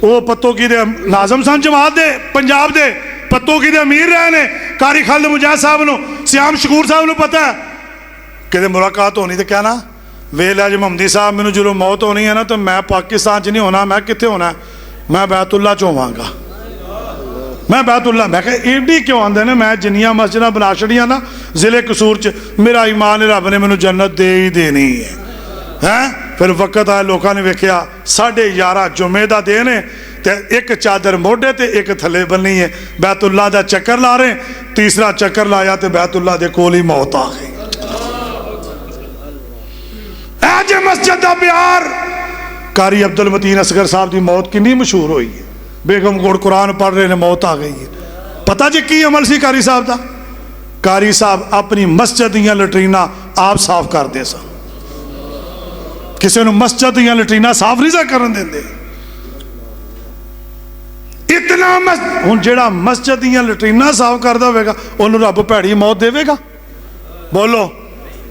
وہ پتو کی دے ناظم سان جماعت دے پنجاب دے پتو کی دے امیر رہے نے، قاری خالد مجاہد صاحب نو، سیام شکور صاحب نو پتہ ہے کہ دے ملاقات ہونی تے کہنا ویلہ جو محمدی صاحب میں جو موت ہونی ہے نا تو میں پاکستان چ نہیں ہونا، میں کتے ہونا ہے؟ میں بیت اللہ چوہاں گا، میں بیت اللہ۔ میں کہ ایڈی کیوں آندے نے؟ میں جنیاں مسجداں بنا چھڑیاں نا ضلع قصور چ، میرا ایمان رب نے مینوں جنت دے ہی دینی ہے۔ پھر وقت آئے لوکاں نے ویکھیا 11:30 جمعے دا دن ہے تے ایک چادر موڈے تے ایک تھلے بننی ہے، بیت اللہ دا چکر لا رہے، تیسرا چکر لایا تے بیت اللہ دے کول ہی موت آ گئی۔ اے جے مسجد دا پیار۔ قاری عبدالمتین اصغر صاحب دی موت کنی مشہور ہوئی ہے، بیگم گوڑ قرآن پڑھ رہے نے موت آ گئی ہے۔ پتہ جی کی عمل سی قاری صاحب دا؟ قاری صاحب اپنی مسجد دیاں لٹرینہ آپ صاف کر دے سن، کسی نے مسجد دیاں لٹرینہ صاف نہیں سا کرن دیندے۔ اتنا ہن جیڑا مسجد دیاں لٹرینہ صاف کر دے گا انہوں رب بھڑی موت دے گا؟ بولو،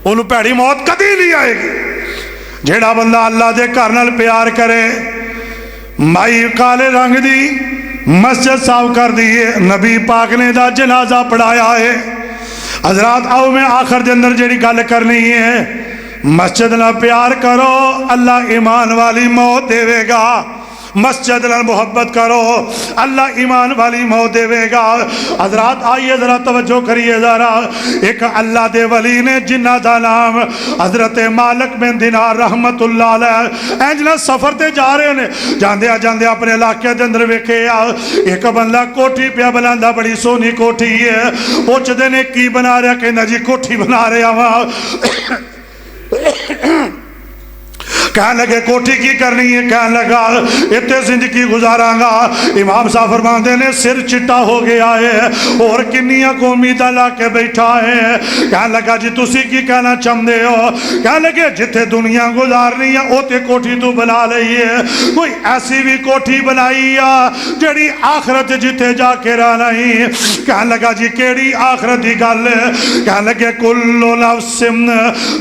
انہوں بھڑی موت کدی نہیں آئے گی۔ جیڑا بندہ اللہ دے گھر نال پیار کرے، مائی کالے رنگ دی مسجد صاف کر دیئے، نبی پاک نے دا جنازہ پڑھایا ہے۔ حضرات آؤ میں آخر دے اندر جیڑی گل کرنی ہے، مسجد نہ پیار کرو اللہ ایمان والی موت دے گا، مسجد نال محبت کرو اللہ ایمان والی موت دے گا۔ حضرات آئیے ذرا توجہ کریے ذرا، ایک اللہ دے ولی نے جنہ دا نام حضرت مالک بن دینار رحمت اللہ علیہ، اینجنا سفر تے جا رہے نے، جاندے جاندے اپنے علاقے دے اندر ویکھے ایک بندہ کوٹھی پیا بناندا، بڑی سونی کوٹھی ہے۔ پوچھدے نے کی بنا رہا؟ کہندا جی کوٹھی بنا رہا وا۔ کہنے لگے کوٹھی کی کرنی ہے؟ کہنے لگا اتنے زندگی گزاراں گا۔ امام صاحب فرماندے نے سر چٹا ہو گیا ہے اور کنیاں کو امیداں لا کے بیٹھا ہے۔ کہنے لگا جی تسی کی کہنا چاہندے ہو؟ کہنے لگے جتھے دنیا گزارنی ہے اوتے کوٹھی تو بنا لئی ہے، کوئی ایسی بھی کوٹھی بنائی ہے جڑی آخرت جتھے جا کے رہنا ہی۔ کہنے لگا جی کیڑی آخرت دی گل ہے؟ کہنے لگے کل نفس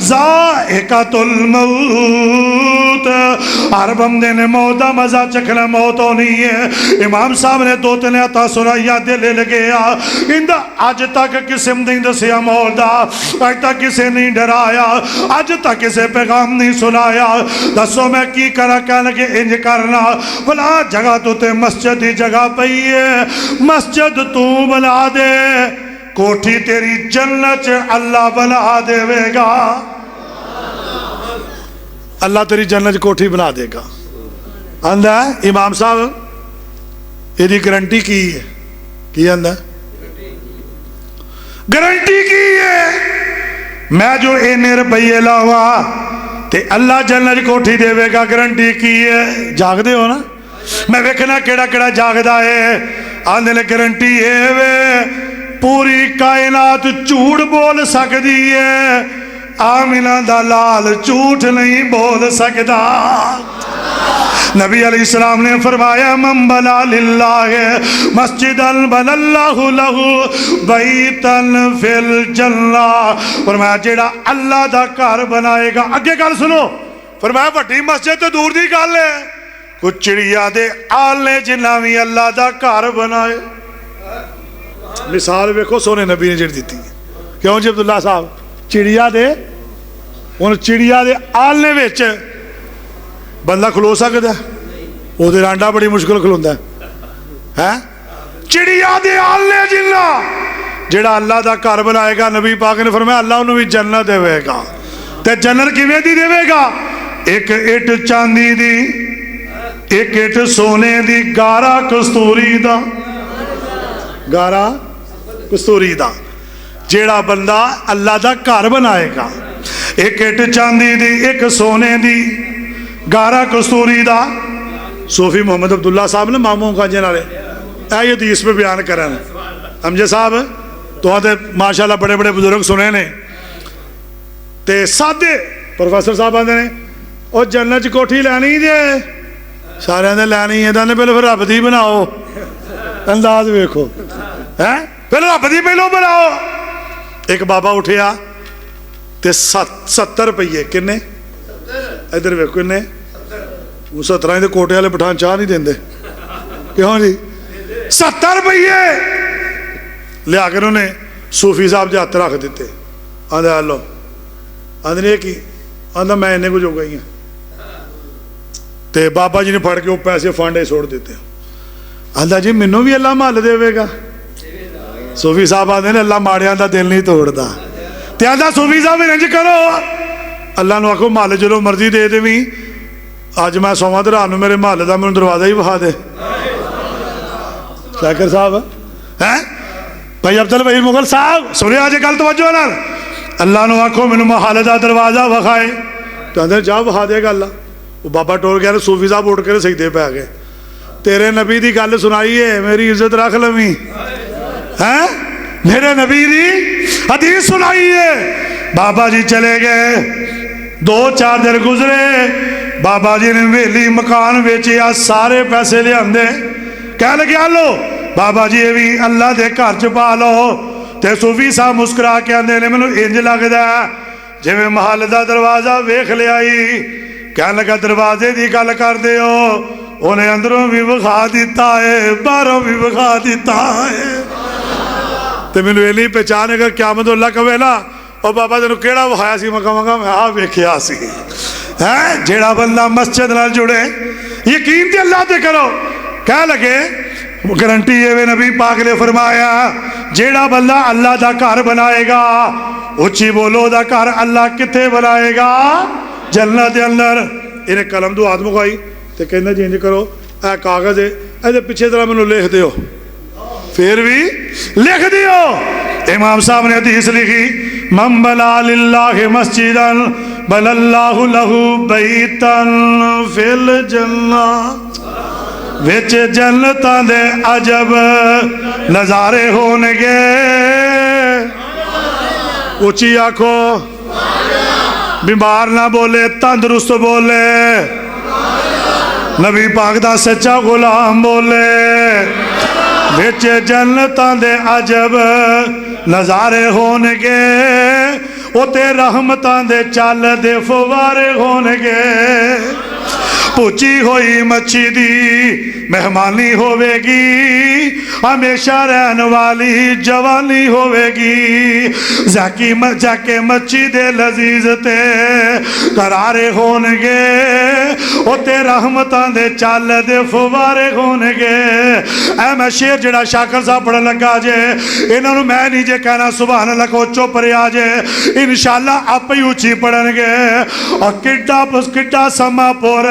ذائقۃ الموت، ہر بندے نے موت دا مزہ چکھنا، موت ہونی ہے۔ امام صاحب نے دو تین عطا سنایا دل لگے اندہ اج تک کسے نہیں دسیا موت دا، اج تک کسے نہیں ڈرایا، اج تک کسے پیغام نہیں سنایا، دسو میں کی کرا؟ کہنے لگے انج کرنا بلا جگہ تو تے مسجد دی جگہ پئی ہے، مسجد تو بنا دے، کوٹھی تیری جنت اللہ بنا دے گا، اللہ تیری جنت کوٹھی بنا دے گا۔ آندہ امام صاحب یہ گارنٹی کی ہے، کی آندہ گارنٹی کی ہے، میں جو اینے روپیے لاوا تے اللہ جنت کوٹھی دے گا، گارنٹی کی ہے۔ جاگ دے ہو نا؟ میں ویکھنا کیڑا کیڑا جاگدا ہے۔ آندے نے گارنٹی ہے وے پوری کائنات جھوٹ بول سکدی ہے، آمینہ دا لال جھوٹ نہیں بول سکدا۔ نبی علیہ السلام نے فرمایا من بنا للہ مسجدا بنا اللہ لہ بیتا فی الجنہ، فرمایا جیڑا اللہ دا گھر بنائے گا، اگے گل سنو، فرمایا بڑی مسجد تو دور دی گل ہے، کچھ چڑیا دے آلے جنہ بھی اللہ دا گھر بنائے۔ مثال ویکھو سونے نبی نے جڑ دیتی ہے، کیوں جی عبداللہ صاحب؟ چڑیا دے ان چڑیا دے آلنے ویچ بندہ کھلو سکتا ہے؟ وہ دے رانڈا بڑی مشکل کھلوندا ہے۔ چڑیا دے آلنے جنہ جڑا اللہ دا گھر بنائے گا، نبی پاک نے فرمایا اللہ انہوں بھی جنت دے گا۔ تے جنت کیویں دی دے گا؟ ایک اٹ چاندی دی، ایک اٹ سونے دی، گارا کستوری دا، گارا کستوری دا۔ جیڑا بندہ اللہ دا گھر بنائے گا، ایک اٹ چاندی دی، ایک سونے دی، گارا کستوری دا۔ صوفی محمد عبداللہ صاحب نے ماموں کا جنالے اے حدیث پہ بیان کرن، امجد صاحب تو آتے ماشاءاللہ بڑے بڑے بزرگ سنے نے تے سادے پروفیسر صاحب آتے نے او جنت کوٹھی لینی جے، سارے نے لینی ہے، دانے پہلے پھر رب دی بناؤ، انداز ویکھو، پہلے رب دی پہلو بناؤ۔ ایک بابا اٹھیا تے 70 روپیے کنے ادھر ویکھو کنے، وہ 17 دے کوٹے والے پٹھان چاہ نہیں دیندے، کیوں جی 70 روپیے لیا کے انہوں نے صوفی صاحب دے ہاتھ رکھ دیتے، آندھا لو، آندھا نے کی آندھا میں انہیں کو جو گئی ہیں، تے بابا جی نے پھڑ کے وہ پیسے فانڈے چھوڑ دیتے، آندھا جی منوں بھی اللہ مال دے گا۔ صوفی صاحب آندھے نے اللہ ماڑیاں دا دل نہیں توڑدا، تے آندھا صوفی صاحب رنج کرو، اللہ نو آکھو مال جلو مرضی دے دے بھی، آج میں سوما درانو میرے مال دا میں دروازہ ہی بہا دے۔ شاکر صاحب بھائی عبد الوہید مغل صاحب سنیا آج گل توجہ نال، اللہ نو آکھو مینوں محل دا دروازہ وکھائے، تو آندھے جا وکھا دے گا اللہ۔ وہ بابا ٹول گیا صوفی صاحب اٹھ کے سجدے پہ آ گئے، تیرے نبی دی گل سنائیے میری عزت رکھ لویں، میرے نبی دی حدیث سنائیے۔ بابا جی چلے گئے، 2-4 دن گزرے، بابا جی نے ویلی مکان بیچیا، سارے پیسے لے آندے، کہہ لگے آلو بابا جی بھی اللہ دے گھر چ پا لو۔ تے صوفی صاحب مسکرا کے آندے نے مینوں انج لگدا جے میں محل دا دروازہ ویکھ لیا ہی، کہنے لگا دروازے دی گل کر دے ہو، انہیں اندروں بھی وکھا دیتا ہے باہروں بھی وکھا دیتا ہے۔ تے مینوں یہ نہیں پہچان اگر قیامت اللہ کہے نا اور بابا تینوں کیڑا وکھایا سی، میں کہاں میں آ ویکھیا سی۔ جیڑا بندہ مسجد نال جڑے یقین تے اللہ تے کرو، کہہ لگے گارنٹی ہے نبی پاک نے فرمایا جیڑا بندہ اللہ دا گھر بنائے گا، اچھی بولو دا گھر اللہ کتھے بنائے گا؟ جنت دے اندر۔ انہیں قلم دو ہاتھ مکائی تے کہنا جی انج کرو، اے کاغذ ہے اے پیچھے طرح مینوں لکھ دیو، پھر بھی لکھ دیو۔ امام صاحب نے حدیث لکھی من بنا للہ مسجدا بل اللہ لہو بیتن فی الجنہ وچ جنتاں دے عجب نظارے ہونگے اونچی آنکھو بیمار نہ بولے تندرست بولے نبی پاک دا سچا غلام بولے وچ جنتاں دے عجب نظارے ہونگے اوتے رحمتاں دے چل دے فوارے ہونگے پوچھی ہوئی مچھی دی مہمانی ہوے گی ہمیشہ رہن والی جوانی ہوے گی جاکے مچھی دے لذیذ تے قرارے ہونگے اوتے رحمتاں دے چل دے فوارے ہونگے اے میں شیر جڑا شاکر صاحب پڑھن لگا جے انہوں نے میں نہیں جے کہنا سبحان اللہ کو چپ رہا جے انشاءاللہ آپ ہی اونچی پڑھن گے اور کڈا سما پور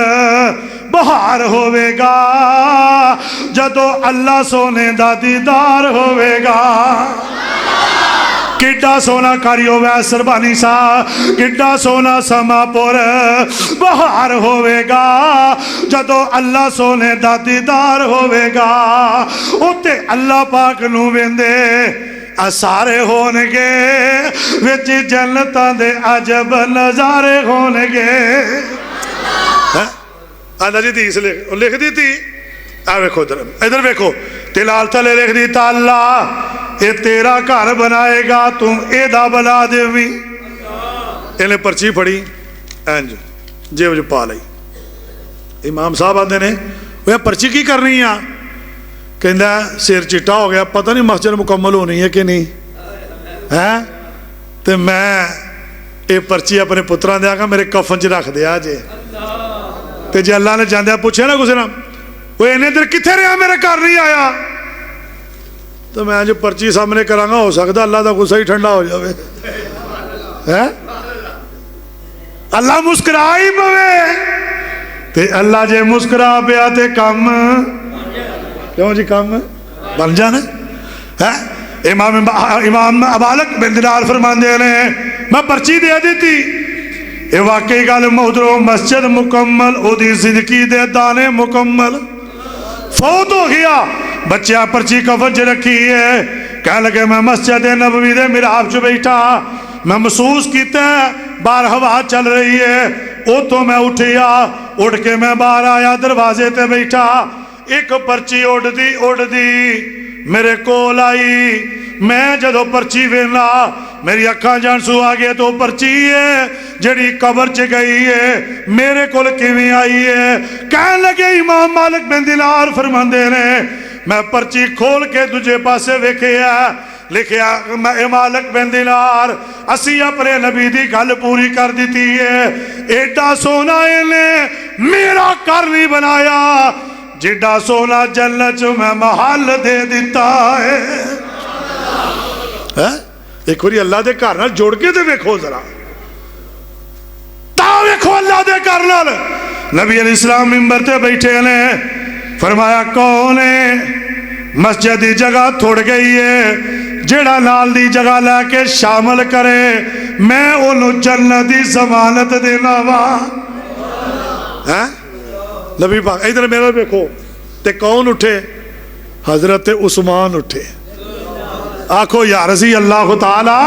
بہار ہوئے گا جدو اللہ سونے دا دیدار ہوئے گا کڈا سونا کاریو ویسر بانی سا کڈا سونا سما پور بہار ہوئے گا جدو اللہ سونے دا دیدار ہوئے گا اوتے اللہ پاک نو ویندے اسارے ہونگے وچ جنتاں دے عجب نظارے ہونگے آندا جی دیس لکھ دی تھی ویکھو ادھر ویکھو تلال تھلے لکھ دی تا اللہ اے تیرا گھر بنائے گا تم اے دا بنا دیوی انہیں پرچی پڑھی اینج جیب جو پا لئی امام صاحب آندے نے وہ پرچی کی کرنی ہے کہندہ سیر چٹا ہو گیا پتہ نہیں مسجد مکمل ہونی ہے کہ نہیں ہے تو میں اے پرچی اپنے پتران دیا گا میرے کفن چ رکھ دیا جے تے جی اللہ نے جاندیا پوچھے نا کسی نا وہ انہیں در کتھے رہا میرے گھر نہیں آیا تو میں جو پرچی سامنے کرانگا ہو سکتا اللہ دا غصہ ہی ٹھنڈا ہو جاوے اللہ مسکرائی پوے تے اللہ جے مسکرا پیا تے کم کیوں جی کم بن جانا امام ابالک بن دینار فرماندے نے میں پرچی دے دیتی اے واقعی گل محترم مسجد مکمل او دی زندگی دے دانے مکمل فوت ہو گیا بچہ پرچی کفن چ رکھی ہے کہنے لگے میں مسجد نبوی دے محراب چ بیٹھا میں محسوس کیتا ہے باہر ہوا چل رہی ہے او تو میں اٹھیا اٹھ کے میں باہر آیا دروازے تے بیٹھا ایک پرچی اڑ دی میرے کول آئی میں جدو پرچی وینا میری اکھاں جانسو آگے تو پرچی ہے جڑی قبر چ گئی ہے میرے کول کیویں آئی ہے کہنے لگے امام مالک بن دینار فرماندے نے میں پرچی کھول کے دوجے پاسے ویکھیا لکھیا میں مالک بن دینار اسی اپنے نبی دی گل پوری کر دیتی ہے ایڈا سونا انہیں میرا گھر نہیں بنایا جڈا سونا جنت میں محل دے دیتا ہے ایک باری اللہ دے گھر نال جوڑ کے دے ویکھو ذرا تا ویکھو اللہ دے گھر نال نبی علیہ السلام منبر تے بیٹھے نے فرمایا کون ہے مسجد دی جگہ تھوڑ گئی ہے جڑا نال دی جگہ لے کے شامل کرے میں انہوں جنت دی ضمانت دینا وا نبی پاک ادھر میرے دیکھو تے کون اٹھے حضرت عثمان اٹھے آکھو یا رضی اللہ تعالی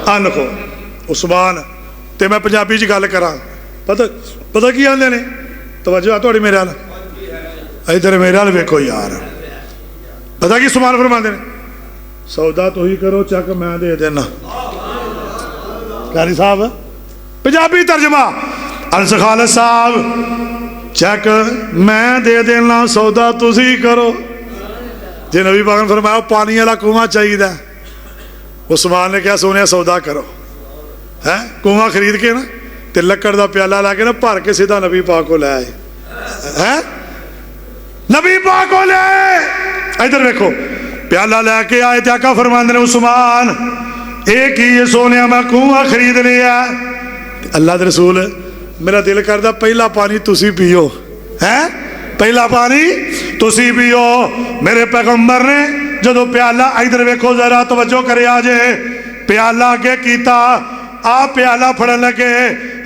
عنہ عثمان تے میں پنجابی جی گل کراں پتہ کی آندے نے توجہ تھوڑی میرے حال ادھر میرے حال ویکھو یار پتہ کی عثمان فرماندے نے سودا تو ہی کرو چک میں دے دینا قاری صاحب پنجابی ترجمہ انس خالد صاحب چک میں دے دینا سودا تسی کرو جی نبی پاک نے فرمایا پانی والا کنواں چاہیے عثمان نے کیا سونے سودا کرو کنواں خرید کے نا تے لکڑ دا پیالہ لا کے نا بھر کے سیدھا نبی پاک کو لے آئے نبی پاک کو لے آئے ادھر دیکھو پیالہ لے کے آئے تے آقا فرماندے نے عثمان ایک ہی یہ سونے میں کنواں خرید لیا اللہ دے رسول میرا دل کردا پہلا پانی تسی پیو پہلا پانی تسی پیو میرے پیغمبر نے جدو پیالہ ادھر ویکھو ذرا توجہ کرے آجے پیالہ آگے کیتا آپ پیالہ پھڑن لگے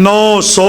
900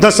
10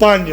5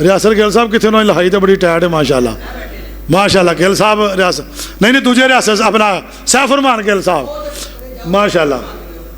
ਰਿਆਸਤ ਗਿੱਲ ਸਾਹਿਬ ਕਿੱਥੇ ਉਹਨਾਂ ਦੀ ਲਹਾਈ ਤਾਂ ਬੜੀ ਟਾਈਟ ਹੈ ਮਾਸ਼ਾਅੱਲਾ। ਮਾਸ਼ਾਅੱਲਾ ਗਿੱਲ ਸਾਹਿਬ ਰਿਆਸਤ ਨਹੀਂ ਦੂਜੇ ਰਿਆਸਤ ਆਪਣਾ ਸੈਫਰਮਾਨ ਗਿੱਲ ਸਾਹਿਬ ਮਾਸ਼ਾਅੱਲਾ।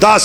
10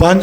5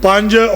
5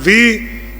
20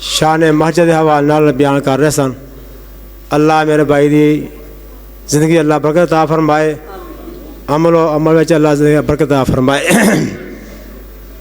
شان مسجد کے حوالے نال بیان کر رہے سن. اللہ میرے بھائی دی زندگی اللہ برکت عطا فرمائے, عمل و عمل وچ اللہ زندگی برکت عطا فرمائے.